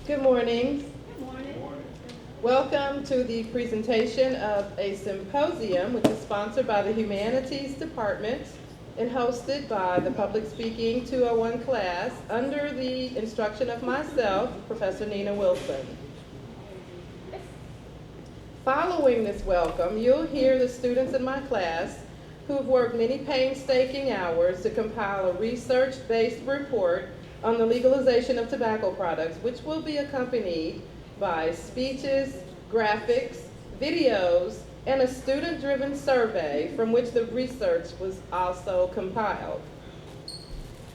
Good morning. Good morning. Welcome to the presentation of a symposium which is sponsored by the Humanities Department and hosted by the Public Speaking 201 class under the instruction of myself, Professor Nina Wilson. Following this welcome, you'll hear the students in my class who've worked many painstaking hours to compile a research-based report on the legalization of tobacco products, which will be accompanied by speeches, graphics, videos, and a student-driven survey from which the research was also compiled.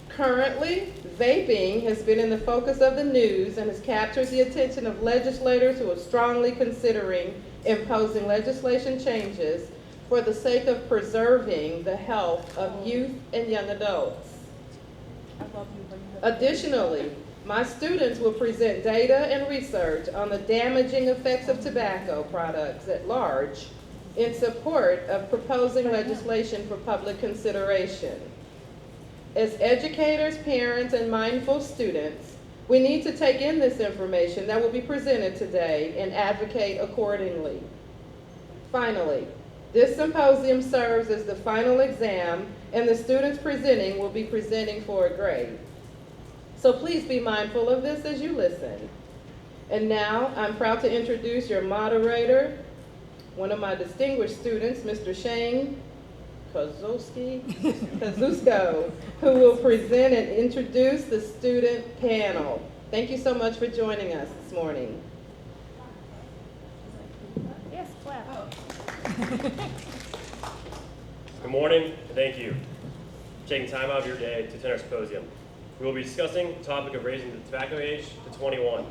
Currently, vaping has been in the focus of the news and has captured the attention of legislators who are strongly considering imposing legislation changes for the sake of preserving the health of youth and young adults. Additionally, my students will present data and research on the damaging effects of tobacco products at large in support of proposing legislation for public consideration. As educators, parents, and mindful students, we need to take in this information that will be presented today and advocate accordingly. Finally, this symposium serves as the final exam, and the students presenting will be presenting for a grade. So please be mindful of this as you listen. And now, I'm proud to introduce your moderator, one of my distinguished students, Mr. Shane Kazusko, who will present and introduce the student panel. Thank you so much for joining us this morning. Yes, clap. Good morning, and thank you for taking time out of your day to attend our symposium. We will be discussing the topic of raising the tobacco age to 21.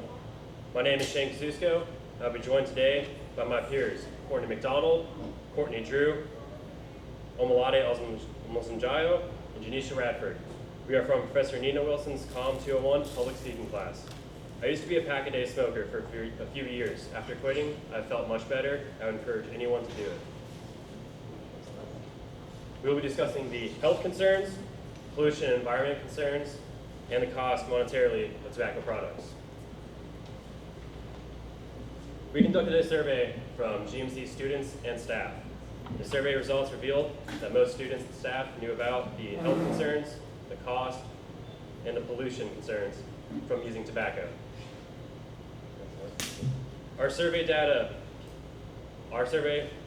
My name is Shane Kazusko, and I'll be joined today by my peers, Courtney McDonald, Courtney Drew, Omalade Osunjayo, and Janisha Radford. We are from Professor Nina Wilson's COM 201 public speaking class. I used to be a pack-a-day smoker for a few years. After quitting, I felt much better. I would encourage anyone to do it. We will be discussing the health concerns, pollution and environment concerns, and the cost monetarily of tobacco products. We conducted a survey from GMC students and staff. The survey results revealed that most students and staff knew about the health concerns, the cost, and the pollution concerns from using tobacco. Our survey,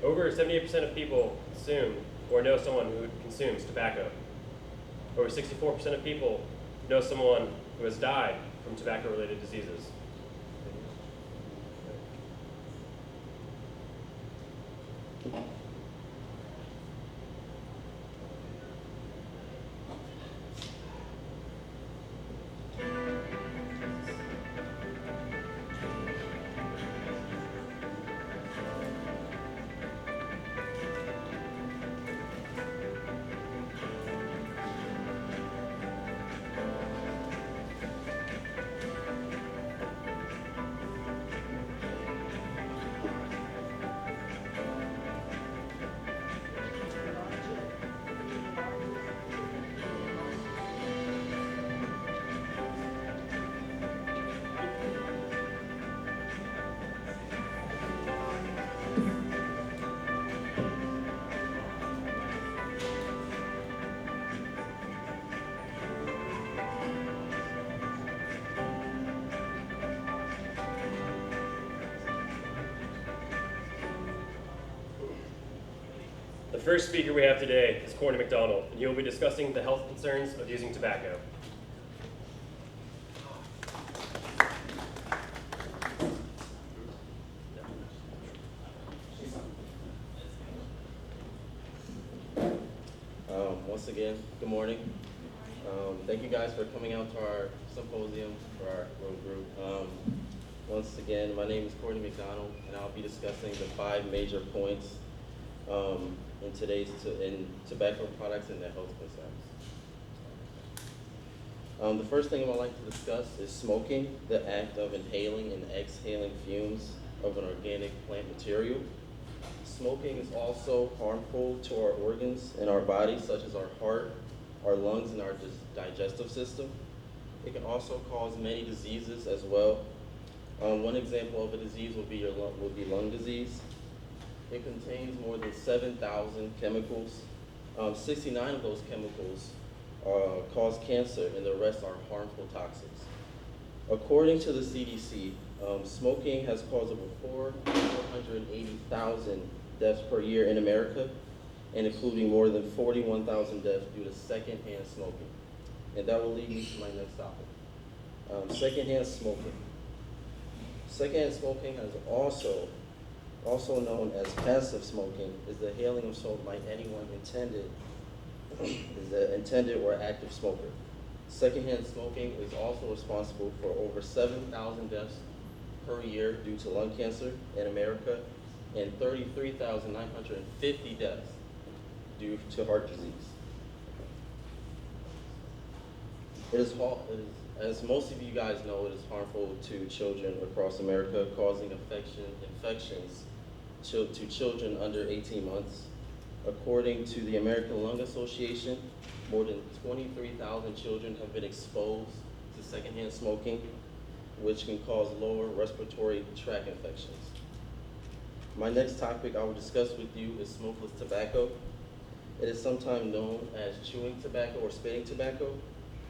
over 78% of people consume or know someone who consumes tobacco. Over 64% of people know someone who has died from tobacco-related diseases. The first speaker we have today is Courtney McDonald, and he will be discussing the health concerns of using tobacco. Once again, good morning. Thank you guys for coming out to our symposium for our little group. Once again, my name is Courtney McDonald, and I'll be discussing the 5 major points in tobacco products and their health concerns. The first thing I'd like to discuss is smoking, the act of inhaling and exhaling fumes of an organic plant material. Smoking is also harmful to our organs in our body, such as our heart, our lungs, and our digestive system. It can also cause many diseases as well. One example of a disease would be lung disease. It contains more than 7,000 chemicals. 69 of those chemicals cause cancer, and the rest are harmful toxins. According to the CDC, smoking has caused over 480,000 deaths per year in America, and including more than 41,000 deaths due to secondhand smoking. And that will lead me to my next topic. Secondhand smoking. Secondhand smoking is also known as passive smoking, is the inhaling of smoke by anyone intended or active smoker. Secondhand smoking is also responsible for over 7,000 deaths per year due to lung cancer in America, and 33,950 deaths due to heart disease. As most of you guys know, it is harmful to children across America, causing infections to children under 18 months. According to the American Lung Association, more than 23,000 children have been exposed to secondhand smoking, which can cause lower respiratory tract infections. My next topic I will discuss with you is smokeless tobacco. It is sometimes known as chewing tobacco or spitting tobacco.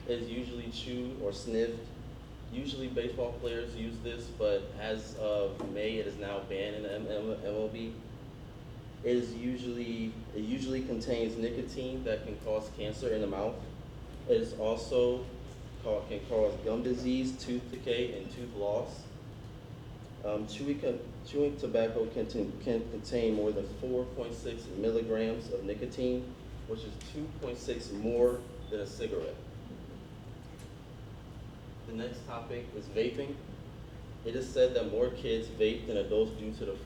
It is usually chewed or sniffed. Usually baseball players use this, but as of May, it is now banned in the MLB. It usually contains nicotine that can cause cancer in the mouth. It is also can cause gum disease, tooth decay, and tooth loss. Chewing tobacco can contain more than 4.6 milligrams of nicotine, which is 2.6 more than a cigarette. The next topic is vaping. It is said that more kids vape than adults due to the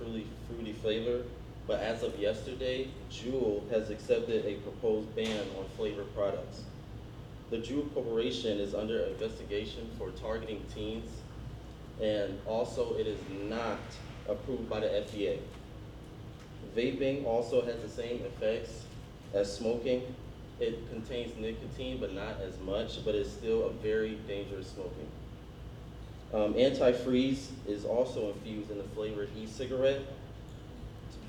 fruity flavor, but as of yesterday, Juul has accepted a proposed ban on flavored products. The Juul Corporation is under investigation for targeting teens, and also it is not approved by the FDA. Vaping also has the same effects as smoking. It contains nicotine, but not as much, but it's still a very dangerous smoking. Antifreeze is also infused in the flavored e-cigarette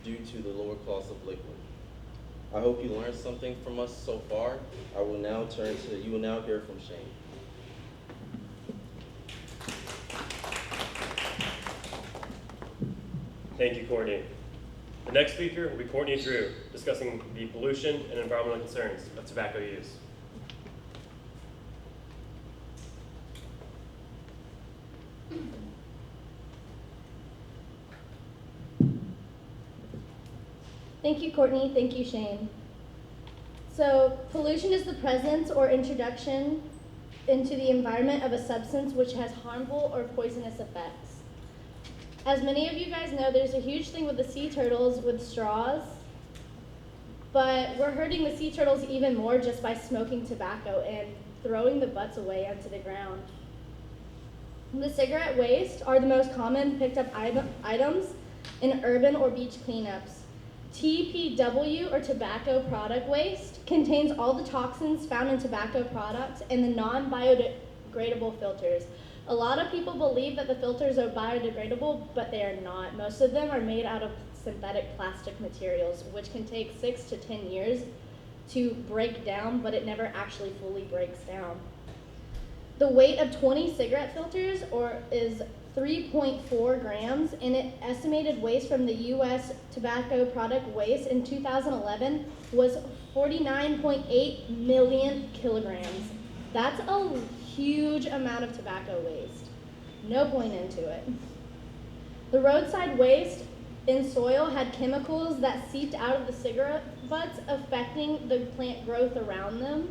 due to the lower cost of liquid. I hope you learned something from us so far. You will now hear from Shane. Thank you, Courtney. The next speaker will be Courtney Drew, discussing the pollution and environmental concerns of tobacco use. Thank you, Courtney. Thank you, Shane. So, pollution is the presence or introduction into the environment of a substance which has harmful or poisonous effects. As many of you guys know, there's a huge thing with the sea turtles with straws, but we're hurting the sea turtles even more just by smoking tobacco and throwing the butts away onto the ground. The cigarette waste are the most common picked up items in urban or beach cleanups. TPW, or tobacco product waste, contains all the toxins found in tobacco products and the non-biodegradable filters. A lot of people believe that the filters are biodegradable, but they are not. Most of them are made out of synthetic plastic materials, which can take 6 to 10 years to break down, but it never actually fully breaks down. The weight of 20 cigarette filters is 3.4 grams, and estimated waste from the U.S. tobacco product waste in 2011 was 49.8 million kilograms. That's a huge amount of tobacco waste. No point into it. The roadside waste in soil had chemicals that seeped out of the cigarette butts, affecting the plant growth around them,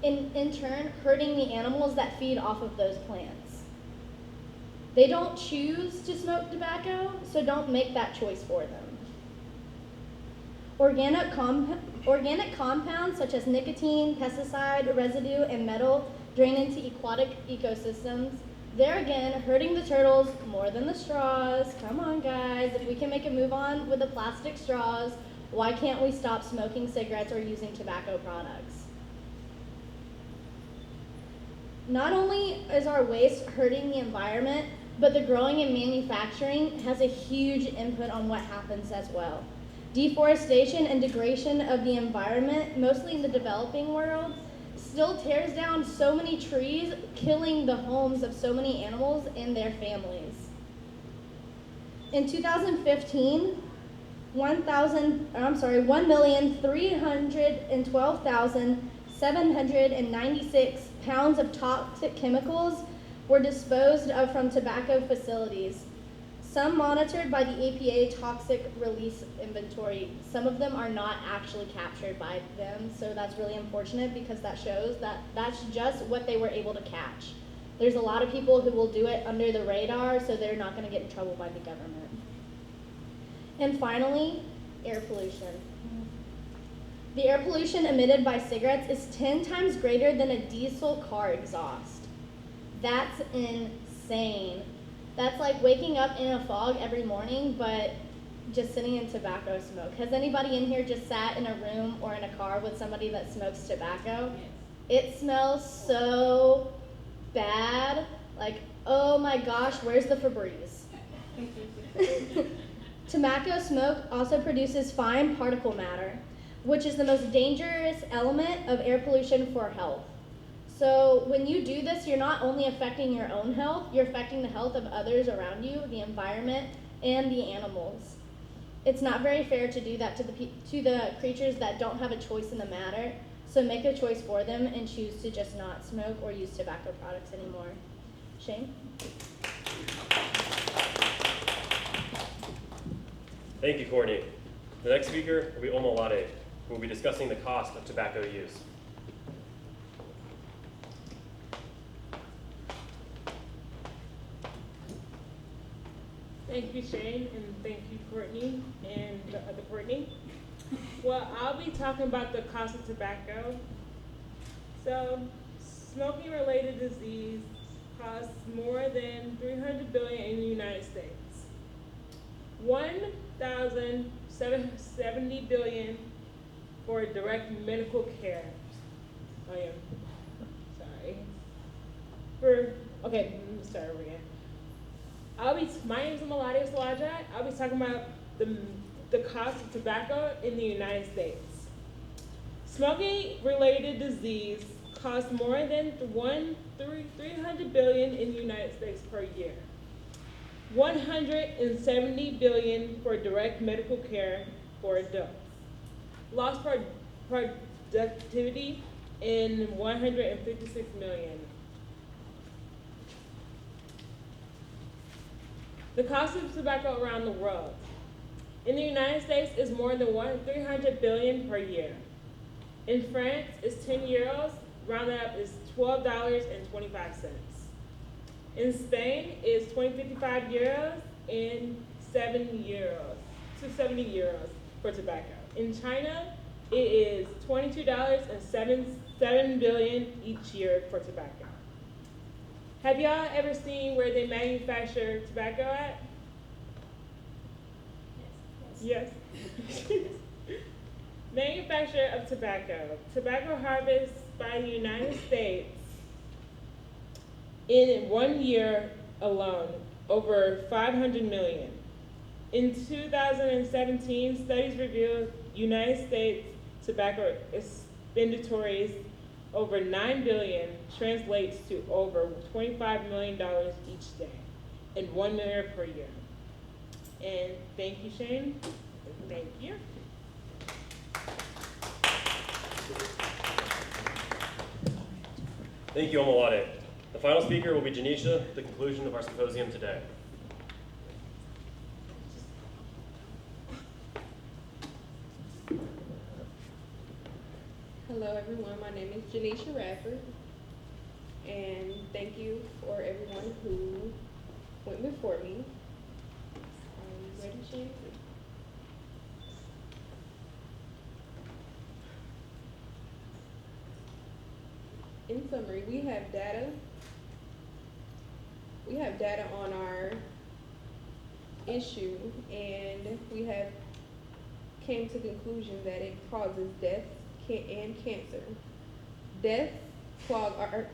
and in turn hurting the animals that feed off of those plants. They don't choose to smoke tobacco, so don't make that choice for them. Organic compounds such as nicotine, pesticide, residue, and metal drain into aquatic ecosystems. There again, hurting the turtles more than the straws. Come on, guys, if we can make a move on with the plastic straws, why can't we stop smoking cigarettes or using tobacco products? Not only is our waste hurting the environment, but the growing and manufacturing has a huge input on what happens as well. Deforestation and degradation of the environment, mostly in the developing world, still tears down so many trees, killing the homes of so many animals and their families. In 2015, 1,312,796 pounds of toxic chemicals were disposed of from tobacco facilities. Some monitored by the EPA toxic release inventory. Some of them are not actually captured by them, so that's really unfortunate because that shows that that's just what they were able to catch. There's a lot of people who will do it under the radar, so they're not going to get in trouble by the government. And finally, air pollution. The air pollution emitted by cigarettes is 10 times greater than a diesel car exhaust. That's insane. That's like waking up in a fog every morning, but just sitting in tobacco smoke. Has anybody in here just sat in a room or in a car with somebody that smokes tobacco? It smells so bad. Like, oh my gosh, where's the Febreze? Tobacco smoke also produces fine particle matter, which is the most dangerous element of air pollution for health. So when you do this, you're not only affecting your own health, you're affecting the health of others around you, the environment, and the animals. It's not very fair to do that to the creatures that don't have a choice in the matter, so make a choice for them and choose to just not smoke or use tobacco products anymore. Shane? Thank you, Courtney. The next speaker will be Omalade, who will be discussing the cost of tobacco use. Thank you, Shane, and thank you, Courtney, and the other Courtney. Well, I'll be talking about the cost of tobacco. So, smoking-related disease costs more than $300 billion in the United States. 1,770 billion for direct medical care. Oh yeah, sorry. Okay, let me start over again. My name is Maladi Slaja. I'll be talking about the cost of tobacco in the United States. Smoking-related disease costs more than $300 billion in the United States per year. 170 billion for direct medical care for adults. Lost productivity in 156 million. The cost of tobacco around the world. In the United States is more than 300 billion per year. In France, it's 10 euros, rounded up is $12.25. In Spain, it's 20.55 euros and 70 euros for tobacco. In China, it is $22.7 billion each year for tobacco. Have y'all ever seen where they manufacture tobacco at? Yes. Manufacture of tobacco. Tobacco harvest by the United States in 1 year alone, over 500 million. In 2017, studies revealed United States tobacco expenditures over 9 billion translates to over $25 million each day and 1 million per year. And thank you, Shane. Thank you. Thank you, Omalade. The final speaker will be Janisha, the conclusion of our symposium today. Hello everyone, my name is Janisha Radford, and thank you for everyone who went before me. Are you ready, Shane? In summary, we have data on our issue, and we have came to the conclusion that it causes death and cancer. Deaths are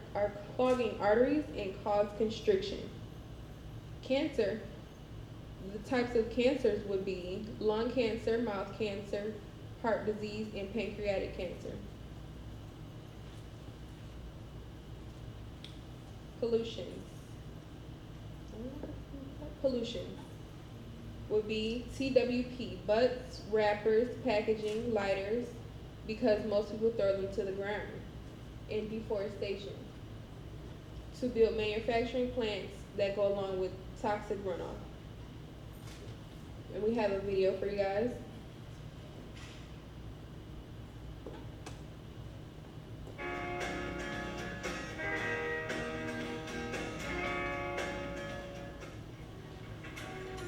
clogging arteries and cause constriction. cancer, the types of cancers would be lung cancer, mouth cancer, heart disease, and pancreatic cancer. Pollution would be TWP, butts, wrappers, packaging, lighters, because most people throw them to the ground. And deforestation, to build manufacturing plants that go along with toxic runoff. And we have a video for you guys.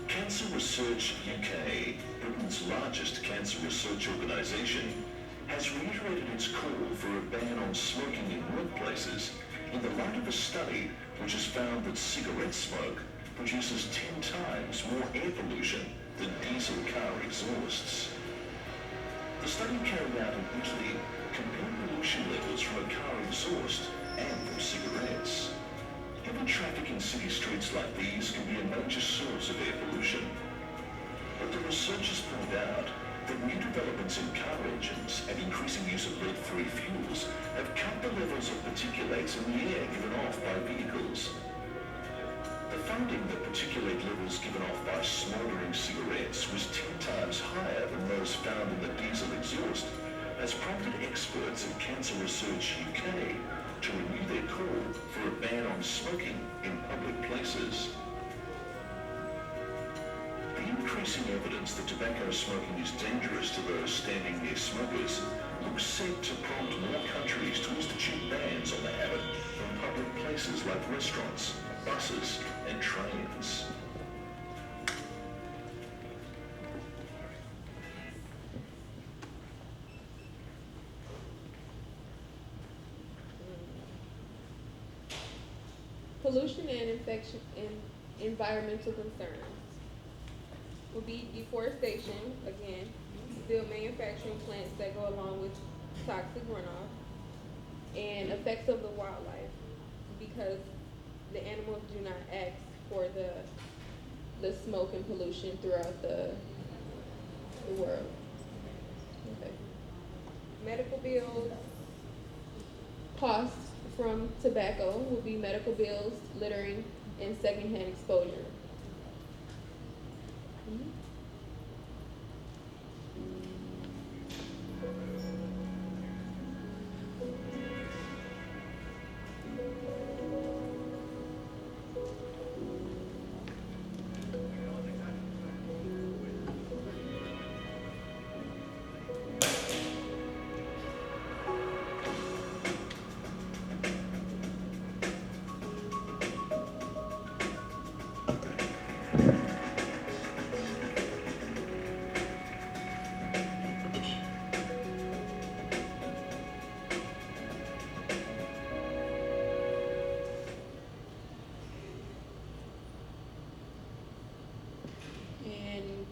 Cancer Research UK, Britain's largest cancer research organisation, has reiterated its call for a ban on smoking in workplaces in the light of a study which has found that cigarette smoke produces 10 times more air pollution than diesel car exhausts. The study carried out in Italy compared pollution levels from a car exhaust and from cigarettes. Heavy traffic in city streets like these can be a major source of air pollution. But the researchers point out that new developments in car engines and increasing use of lead-free fuels have cut the levels of particulates in the air given off by vehicles. The finding that particulate levels given off by smouldering cigarettes was 10 times higher than those found in the diesel exhaust has prompted experts at Cancer Research UK to renew their call for a ban on smoking in public places. The increasing evidence that tobacco smoking is dangerous to those standing near smokers looks set to prompt more countries to institute bans on the habit from public places like restaurants, buses, and trains. Pollution and infection and environmental concerns would be deforestation, again, build manufacturing plants that go along with toxic runoff, and effects of the wildlife, because the animals do not ask for the smoke and pollution throughout the world. Okay. Medical bills, costs from tobacco will be medical bills, littering, and secondhand exposure.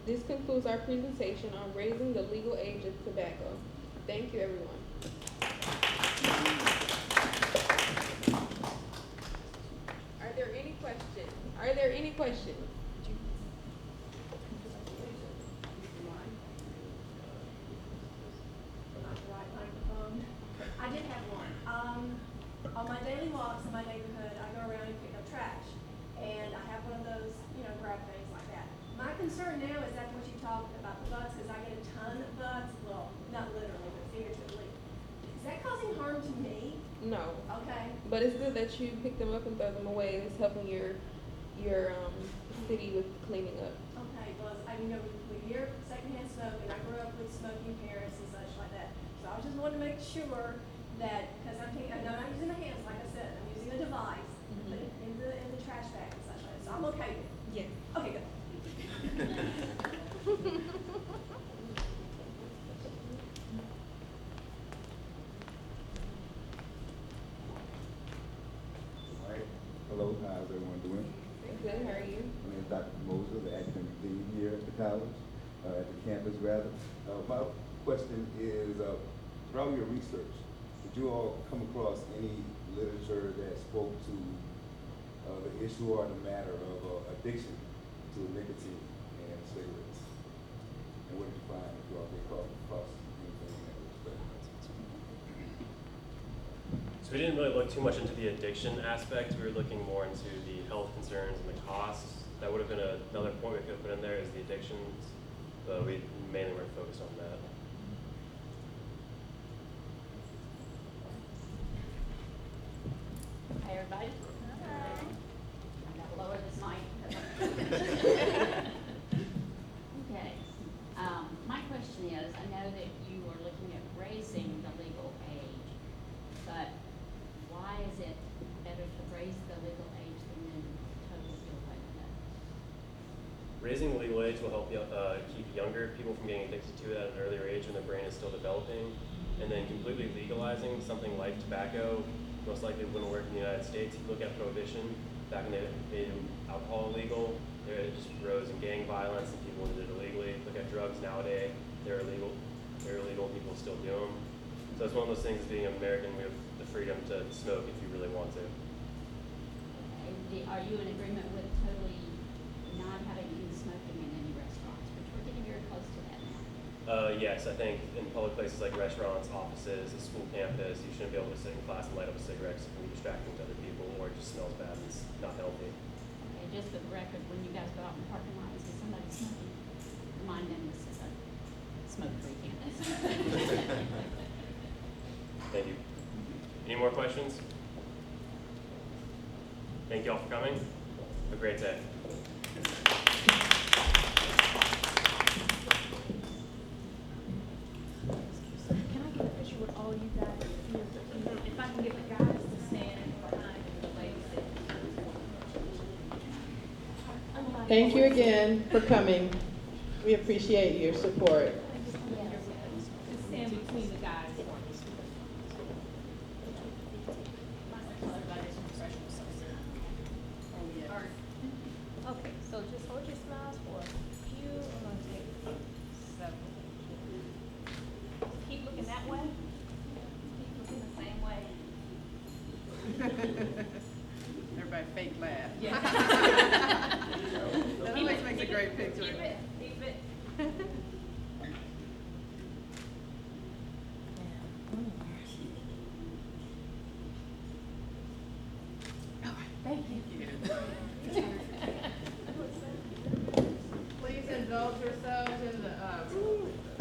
This concludes our presentation on raising the legal age of tobacco. Thank you, everyone. Are there any questions? Are there any questions? I did have one. On my daily walks in my neighborhood, I go around and pick up trash. And I have one of those, grab things like that. My concern now is after what you talked about the bugs, because I get a ton of bugs, well, not literally, but figuratively. Is that causing harm to me? No. Okay. But it's good that you pick them up and throw them away. It's helping your city with cleaning up. Okay, well, we hear secondhand smoke, and I grew up with smoking parents and such like that. So I just wanted to make sure that, because I'm not using my hands, like I said, I'm using a device, put it in the trash bag and such like that. So I'm okay with it. Yeah. Okay, good. Alright. Hello, how's everyone doing? Good, how are you? My name is Dr. Moser, the academic dean here at the college, at the campus rather. My question is, throughout your research, did you all come across any literature that spoke to the issue or the matter of addiction to nicotine and cigarettes? And what did you find if you all came across anything in that respect? So we didn't really look too much into the addiction aspect. We were looking more into the health concerns and the costs. That would have been another point we could have put in there is the addictions, but we mainly were focused on that. Hi, everybody. I got to lower this mic. Okay. My question is, I know that you are looking at raising the legal age, but why is it better to raise the legal age than then totally do away with it? Raising the legal age will help keep younger people from getting addicted to it at an earlier age when their brain is still developing. And then completely legalizing something like tobacco most likely wouldn't work in the United States. If you look at prohibition, back when they made alcohol illegal, it just rose in gang violence and people did it illegally. Look at drugs nowadays, they're illegal, people still do them. So it's one of those things, being American, we have the freedom to smoke if you really want to. Okay. Are you in agreement with totally not having any smoking in any restaurants? Which we're getting very close to that now. Yes, I think in public places like restaurants, offices, a school campus, you shouldn't be able to sit in class and light up a cigarette because it can be distracting to other people or it just smells bad and it's not healthy. Okay, just for the record, when you guys go out in the parking lot and see somebody smoking, remind them this is a smoke-free campus. Thank you. Any more questions? Thank you all for coming. Have a great day. Can I get a picture with all you guys here? If I can get the guys to stand behind the ladies. Thank you again for coming. We appreciate your support. Just stand between the guys. Okay, so just hold your smiles for a few, I'm gonna take several. Keep looking that way. Keep looking the same way. Everybody fake laugh. Yeah. That always makes a great picture. Keep it